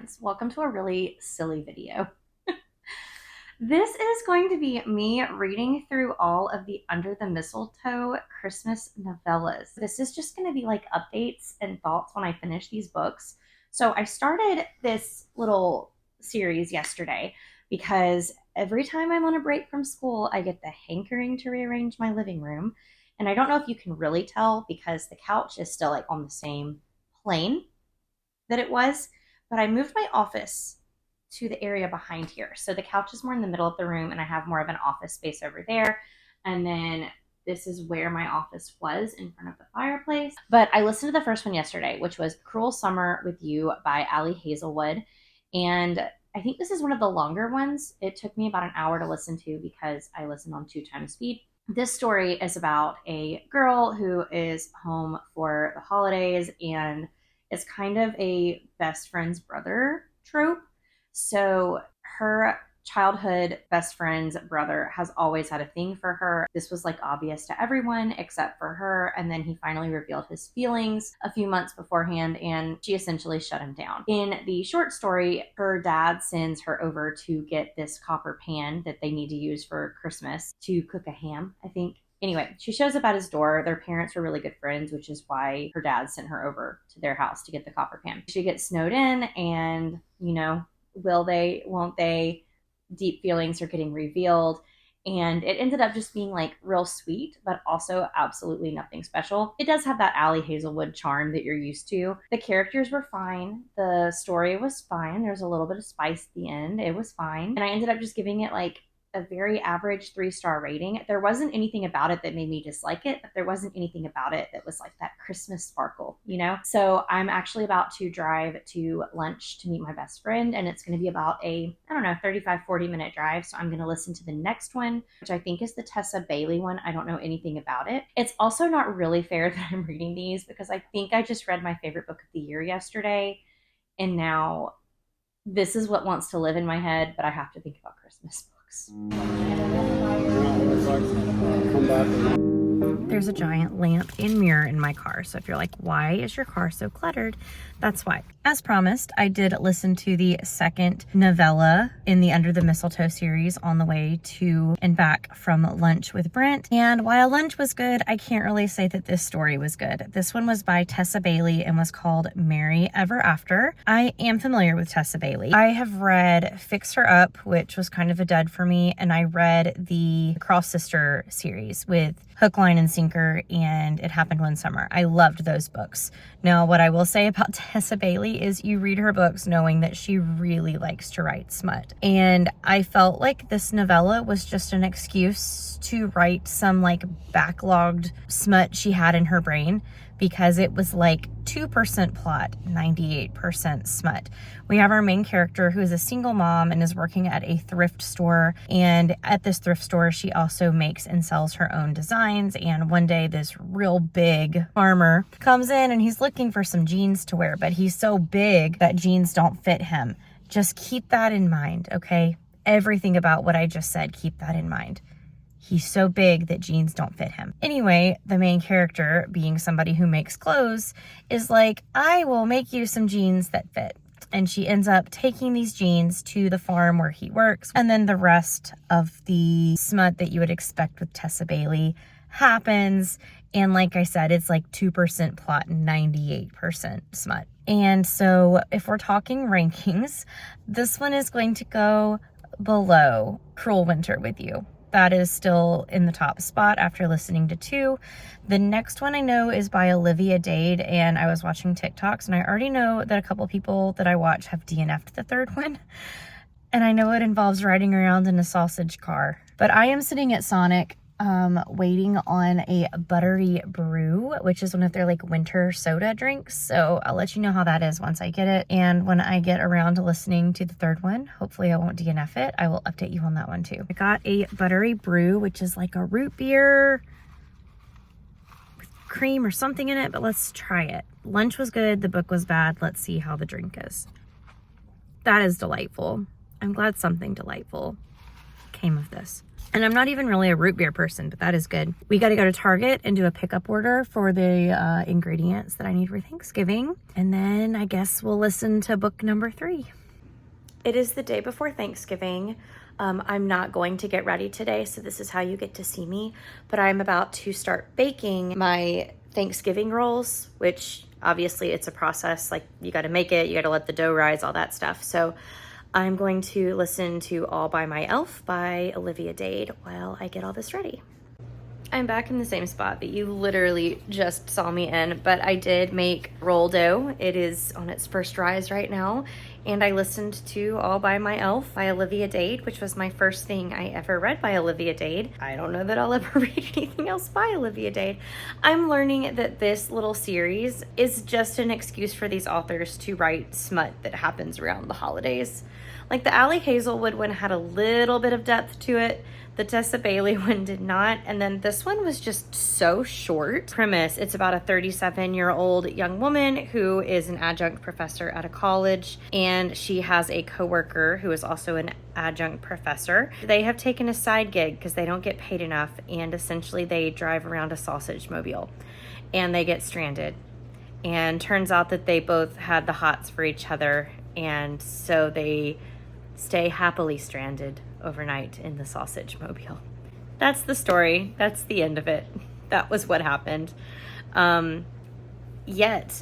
friends. Welcome to a really silly video. This is going to be me reading through all of the Under the Mistletoe Christmas novellas. This is just going to be like updates and thoughts when I finish these books. So I started this little series yesterday because every time I'm on a break from school, I get the hankering to rearrange my living room. And I don't know if you can really tell because the couch is still like on the same plane that it was, but I moved my office to the area behind here. So the couch is more in the middle of the room and I have more of an office space over there. And then this is where my office was in front of the fireplace. But I listened to the first one yesterday, which was Cruel Summer with You by Ali Hazelwood. And I think this is one of the longer ones. It took me about an hour to listen to because I listened on 2 times speed. This story is about a girl who is home for the holidays and it's kind of a best friend's brother trope. So her childhood best friend's brother has always had a thing for her. This was like obvious to everyone except for her. And then he finally revealed his feelings a few months beforehand and she essentially shut him down. In the short story, her dad sends her over to get this copper pan that they need to use for Christmas to cook a ham, I think. Anyway, she shows up at his door. Their parents were really good friends, which is why her dad sent her over to their house to get the copper pan. She gets snowed in and, will they, won't they, deep feelings are getting revealed. And it ended up just being like real sweet, but also absolutely nothing special. It does have that Ali Hazelwood charm that you're used to. The characters were fine. The story was fine. There's a little bit of spice at the end. It was fine. And I ended up just giving it like a very average 3-star rating. There wasn't anything about it that made me dislike it, but there wasn't anything about it that was like that Christmas sparkle, So I'm actually about to drive to lunch to meet my best friend, and it's going to be about a, 35-40 minute drive. So I'm going to listen to the next one, which I think is the Tessa Bailey one. I don't know anything about it. It's also not really fair that I'm reading these because I think I just read my favorite book of the year yesterday, and now this is what wants to live in my head, but I have to think about Christmas books. There's a giant lamp and mirror in my car. So if you're like, why is your car so cluttered? That's why. As promised, I did listen to the second novella in the Under the Mistletoe series on the way to and back from lunch with Brent. And while lunch was good, I can't really say that this story was good. This one was by Tessa Bailey and was called Merry Ever After. I am familiar with Tessa Bailey. I have read Fix Her Up, which was kind of a dud for me. And I read the Cross Sister series with Hook, Line, and Sinker, and It Happened One Summer. I loved those books. Now, what I will say about Tessa Bailey is you read her books knowing that she really likes to write smut. And I felt like this novella was just an excuse to write some like backlogged smut she had in her brain, because it was like 2% plot, 98% smut. We have our main character who is a single mom and is working at a thrift store. And at this thrift store, she also makes and sells her own designs. And one day this real big farmer comes in and he's looking for some jeans to wear, but he's so big that jeans don't fit him. Just keep that in mind, okay? Everything about what I just said, keep that in mind. He's so big that jeans don't fit him. Anyway, the main character, being somebody who makes clothes, is like, I will make you some jeans that fit. And she ends up taking these jeans to the farm where he works. And then the rest of the smut that you would expect with Tessa Bailey happens. And like I said, it's like 2% plot and 98% smut. And so if we're talking rankings, this one is going to go below Cruel Winter with You. That is still in the top spot after listening to 2. The next one I know is by Olivia Dade, and I was watching TikToks, and I already know that a couple people that I watch have DNF'd the third one. And I know it involves riding around in a sausage car. But I am sitting at Sonic waiting on a buttery brew, which is one of their like winter soda drinks. So I'll let you know how that is once I get it. And when I get around to listening to the third one, hopefully I won't DNF it. I will update you on that one too. I got a buttery brew, which is like a root beer with cream or something in it, but let's try it. Lunch was good. The book was bad. Let's see how the drink is. That is delightful. I'm glad something delightful came of this. And I'm not even really a root beer person, but that is good. We got to go to Target and do a pickup order for the ingredients that I need for Thanksgiving. And then I guess we'll listen to book number 3. It is the day before Thanksgiving. I'm not going to get ready today, so this is how you get to see me. But I'm about to start baking my Thanksgiving rolls, which obviously it's a process. Like, you got to make it, you got to let the dough rise, all that stuff. So I'm going to listen to All by My Elf by Olivia Dade while I get all this ready. I'm back in the same spot that you literally just saw me in, but I did make roll dough. It is on its first rise right now, and I listened to All by My Elf by Olivia Dade, which was my first thing I ever read by Olivia Dade. I don't know that I'll ever read anything else by Olivia Dade. I'm learning that this little series is just an excuse for these authors to write smut that happens around the holidays. Like, the Ali Hazelwood one had a little bit of depth to it. The Tessa Bailey one did not. And then this one was just so short. Premise, it's about a 37-year-old young woman who is an adjunct professor at a college, and she has a coworker who is also an adjunct professor. They have taken a side gig because they don't get paid enough, and essentially they drive around a sausage mobile, and they get stranded. And turns out that they both had the hots for each other, and so they stay happily stranded overnight in the sausage mobile. That's the story. That's the end of it. That was what happened. Yet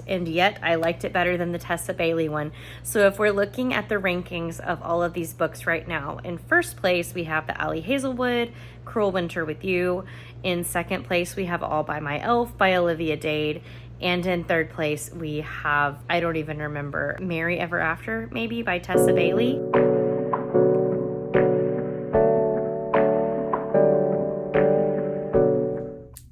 I liked it better than the Tessa Bailey one. So if we're looking at the rankings of all of these books right now, in first place we have the Ali Hazelwood, Cruel Winter with You. In second place we have All by My Elf by Olivia Dade. And in third place we have, I don't even remember, Merry Ever After maybe by Tessa Bailey.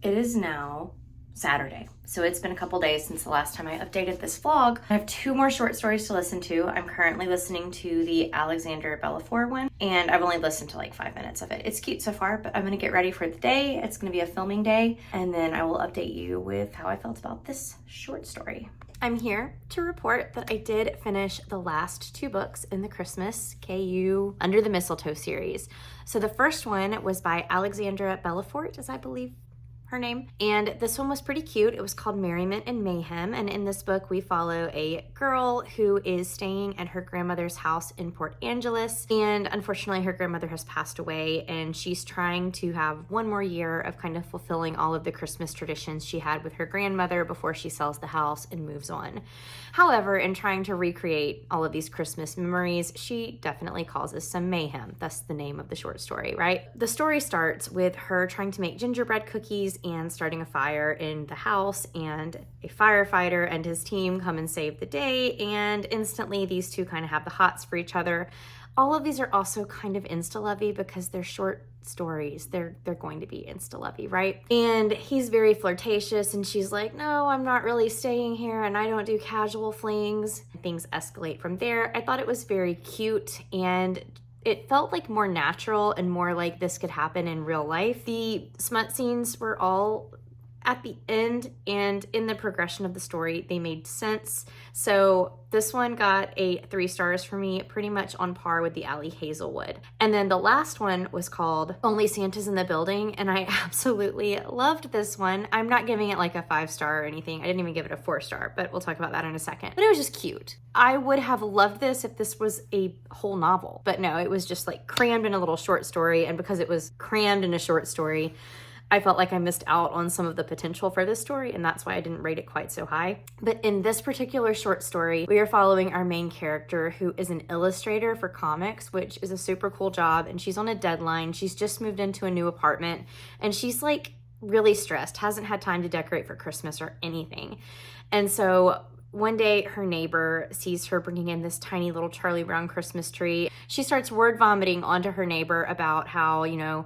It is now Saturday, so it's been a couple days since the last time I updated this vlog. I have 2 more short stories to listen to. I'm currently listening to the Alexandra Bellafour one, and I've only listened to like 5 minutes of it. It's cute so far, but I'm gonna get ready for the day. It's gonna be a filming day, and then I will update you with how I felt about this short story. I'm here to report that I did finish the last 2 books in the Chrstmas KU Under the Mistletoe series. So the first one was by Alexandra Bellafour, as I believe her name, and this one was pretty cute. It was called Merriment and Mayhem, and in this book we follow a girl who is staying at her grandmother's house in Port Angeles, and unfortunately her grandmother has passed away, and she's trying to have one more year of kind of fulfilling all of the Christmas traditions she had with her grandmother before she sells the house and moves on. However, in trying to recreate all of these Christmas memories, she definitely causes some mayhem. That's the name of the short story, right? The story starts with her trying to make gingerbread cookies and starting a fire in the house, and a firefighter and his team come and save the day, and instantly these two kind of have the hots for each other. All of these are also kind of insta-lovey because they're short stories. They're going to be insta-lovey, right? And he's very flirtatious, and she's like, no, I'm not really staying here, and I don't do casual flings. Things escalate from there. I thought it was very cute, and it felt like more natural and more like this could happen in real life. The smut scenes were all at the end, and in the progression of the story, they made sense. So this one got a 3 stars for me, pretty much on par with the Ali Hazelwood. And then the last one was called Only Santa's in the Building, and I absolutely loved this one. I'm not giving it like a 5-star or anything. I didn't even give it a 4-star, but we'll talk about that in a second. But it was just cute. I would have loved this if this was a whole novel, but no, it was just like crammed in a little short story, and because it was crammed in a short story, I felt like I missed out on some of the potential for this story, and that's why I didn't rate it quite so high. But in this particular short story, we are following our main character, who is an illustrator for comics, which is a super cool job, and she's on a deadline. She's just moved into a new apartment, and she's like really stressed, hasn't had time to decorate for Christmas or anything. And so one day her neighbor sees her bringing in this tiny little Charlie Brown Christmas tree. She starts word vomiting onto her neighbor about how, you know,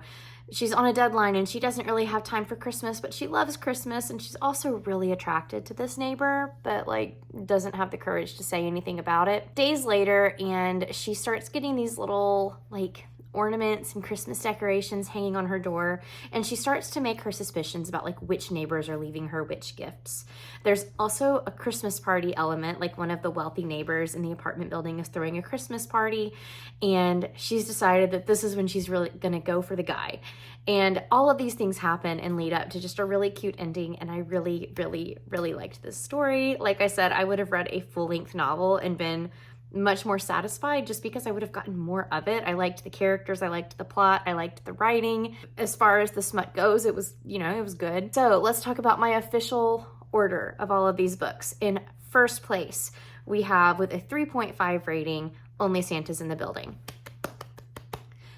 she's on a deadline and she doesn't really have time for Christmas, but she loves Christmas, and she's also really attracted to this neighbor, but like doesn't have the courage to say anything about it. Days later, and she starts getting these little like ornaments and Christmas decorations hanging on her door, and she starts to make her suspicions about like which neighbors are leaving her which gifts. There's also a Christmas party element, like one of the wealthy neighbors in the apartment building is throwing a Christmas party, and she's decided that this is when she's really gonna go for the guy. And all of these things happen and lead up to just a really cute ending, and I really, really, really liked this story. Like I said, I would have read a full-length novel and been much more satisfied just because I would have gotten more of it. I liked the characters, I liked the plot, I liked the writing. As far as the smut goes, it was, you know, it was good. So let's talk about my official order of all of these books. In first place, we have, with a 3.5 rating, Only Santa's in the Building.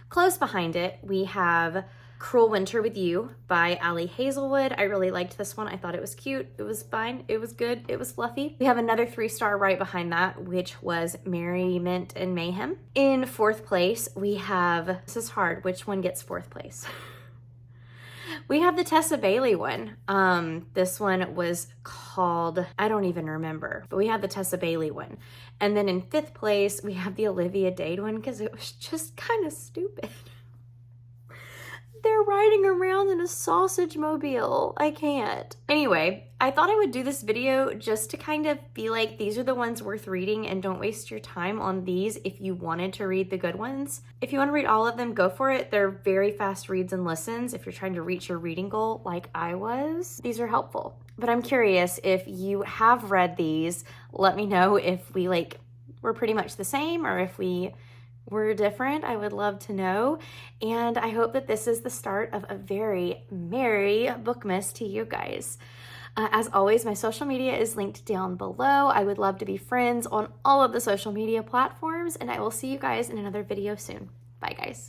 Close behind it, we have Cruel Winter with You by Ali Hazelwood. I really liked this one. I thought it was cute. It was fine. It was good. It was fluffy. We have another 3-star right behind that, which was Merriment and Mayhem. In fourth place, we have, this is hard, which one gets fourth place? We have the Tessa Bailey one. This one was called, I don't even remember, but we have the Tessa Bailey one. And then in fifth place, we have the Olivia Dade one because it was just kind of stupid. They're riding around in a sausage mobile. I can't. Anyway, I thought I would do this video just to kind of be like, these are the ones worth reading, and don't waste your time on these if you wanted to read the good ones. If you want to read all of them, go for it. They're very fast reads and listens if you're trying to reach your reading goal like I was. These are helpful. But I'm curious, if you have read these, let me know if we're pretty much the same or if we're different. I would love to know. And I hope that this is the start of a very merry Bookmas to you guys. As always, my social media is linked down below. I would love to be friends on all of the social media platforms, and I will see you guys in another video soon. Bye, guys.